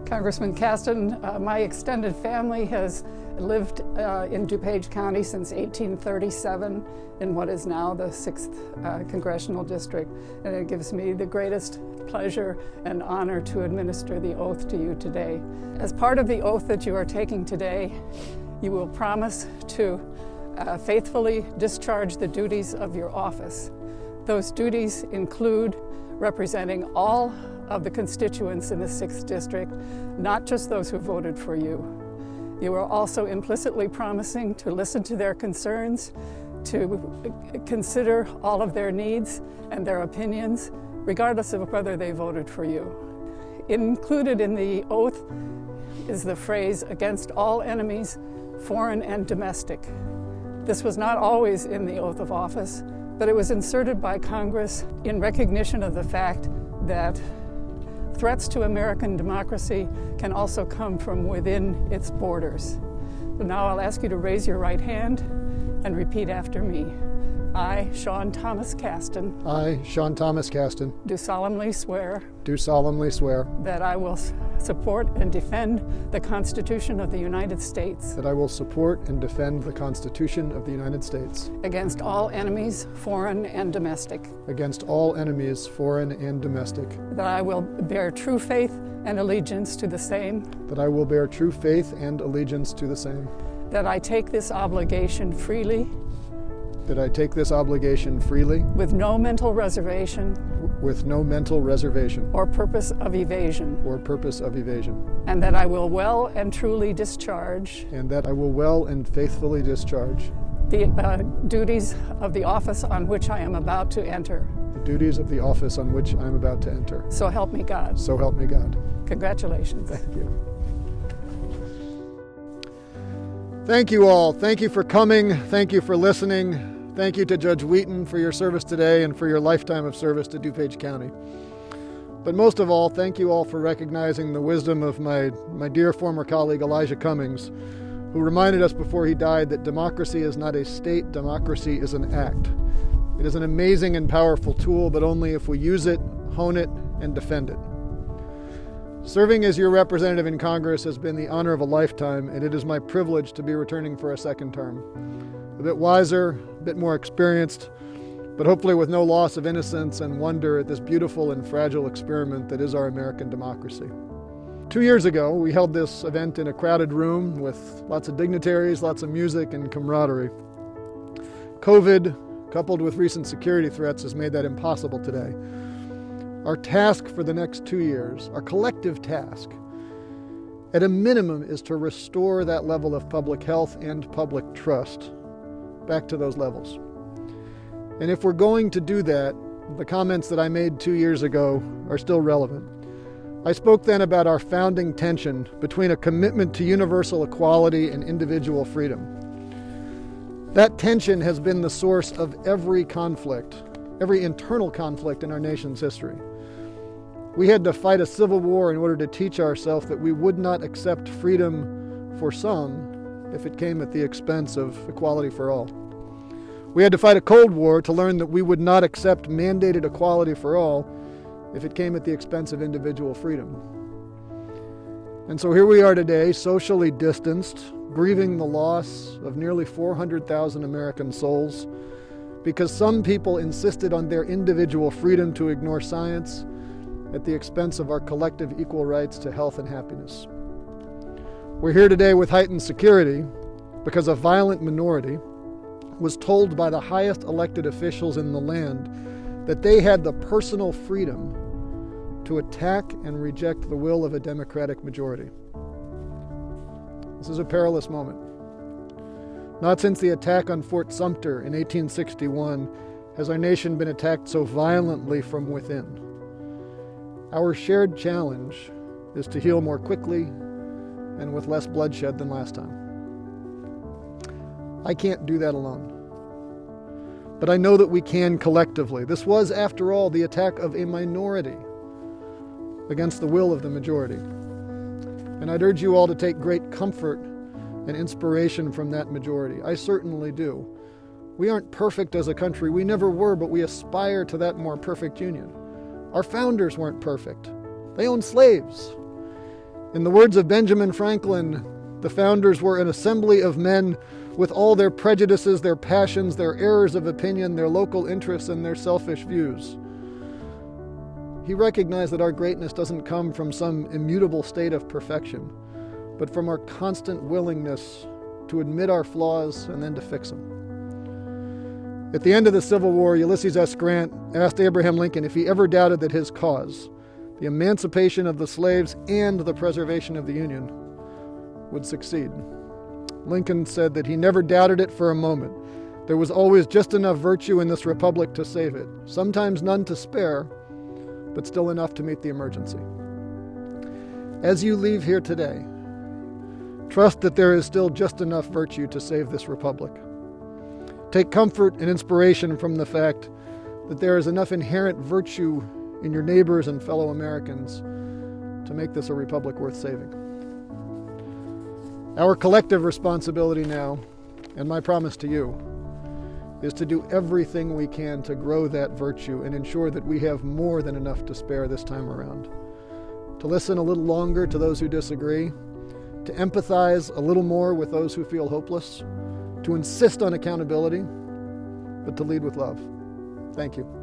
Congressman Casten, my extended family has lived in DuPage County since 1837 in what is now the 6th Congressional District, and it gives me the greatest pleasure and honor to administer the oath to you today. As part of the oath that you are taking today, you will promise to faithfully discharge the duties of your office. Those duties include representing all of the constituents in the 6th District, not just those who voted for you. You are also implicitly promising to listen to their concerns, to consider all of their needs and their opinions, regardless of whether they voted for you. Included in the oath is the phrase, "against all enemies, foreign and domestic." This was not always in the oath of office, but it was inserted by Congress in recognition of the fact that threats to American democracy can also come from within its borders. So now I'll ask you to raise your right hand and repeat after me. I, Sean Thomas Casten. I, Sean Thomas Casten. Do solemnly swear. Do solemnly swear. That I will support and defend the Constitution of the United States. That I will support and defend the Constitution of the United States. Against all enemies, foreign and domestic. Against all enemies, foreign and domestic. That I will bear true faith and allegiance to the same. That I will bear true faith and allegiance to the same. That I take this obligation freely. That I take this obligation freely. With no mental reservation. With no mental reservation. Or purpose of evasion. Or purpose of evasion. And that I will well and truly discharge. And that I will well and faithfully discharge. The duties of the office on which I am about to enter. The duties of the office on which I am about to enter. So help me God. So help me God. Congratulations. Thank you. Thank you all. Thank you for coming. Thank you for listening. Thank you to Judge Wheaton for your service today and for your lifetime of service to DuPage County. But most of all, thank you all for recognizing the wisdom of my dear former colleague Elijah Cummings, who reminded us before he died that democracy is not a state, democracy is an act. It is an amazing and powerful tool, but only if we use it, hone it, and defend it. Serving as your representative in Congress has been the honor of a lifetime, and it is my privilege to be returning for a second term. A bit wiser, a bit more experienced, but hopefully with no loss of innocence and wonder at this beautiful and fragile experiment that is our American democracy. 2 years ago, we held this event in a crowded room with lots of dignitaries, lots of music and camaraderie. COVID, coupled with recent security threats, has made that impossible today. Our task for the next 2 years, our collective task, at a minimum, is to restore that level of public health and public trust back to those levels. And if we're going to do that, the comments that I made 2 years ago are still relevant. I spoke then about our founding tension between a commitment to universal equality and individual freedom. That tension has been the source of every conflict, every internal conflict in our nation's history. We had to fight a civil war in order to teach ourselves that we would not accept freedom for some if it came at the expense of equality for all. We had to fight a Cold War to learn that we would not accept mandated equality for all if it came at the expense of individual freedom. And so here we are today, socially distanced, grieving the loss of nearly 400,000 American souls because some people insisted on their individual freedom to ignore science at the expense of our collective equal rights to health and happiness. We're here today with heightened security because a violent minority was told by the highest elected officials in the land that they had the personal freedom to attack and reject the will of a Democratic majority. This is a perilous moment. Not since the attack on Fort Sumter in 1861 has our nation been attacked so violently from within. Our shared challenge is to heal more quickly and with less bloodshed than last time. I can't do that alone. But I know that we can collectively. This was, after all, the attack of a minority against the will of the majority. And I'd urge you all to take great comfort and inspiration from that majority. I certainly do. We aren't perfect as a country. We never were, but we aspire to that more perfect union. Our founders weren't perfect. They owned slaves. In the words of Benjamin Franklin, the founders were an assembly of men with all their prejudices, their passions, their errors of opinion, their local interests, and their selfish views. He recognized that our greatness doesn't come from some immutable state of perfection, but from our constant willingness to admit our flaws and then to fix them. At the end of the Civil War, Ulysses S. Grant asked Abraham Lincoln if he ever doubted that his cause, the emancipation of the slaves and the preservation of the Union, would succeed. Lincoln said that he never doubted it for a moment. There was always just enough virtue in this republic to save it, sometimes none to spare, but still enough to meet the emergency. As you leave here today, trust that there is still just enough virtue to save this republic. Take comfort and inspiration from the fact that there is enough inherent virtue in your neighbors and fellow Americans to make this a republic worth saving. Our collective responsibility now, and my promise to you, is to do everything we can to grow that virtue and ensure that we have more than enough to spare this time around. To listen a little longer to those who disagree, to empathize a little more with those who feel hopeless, to insist on accountability, but to lead with love. Thank you.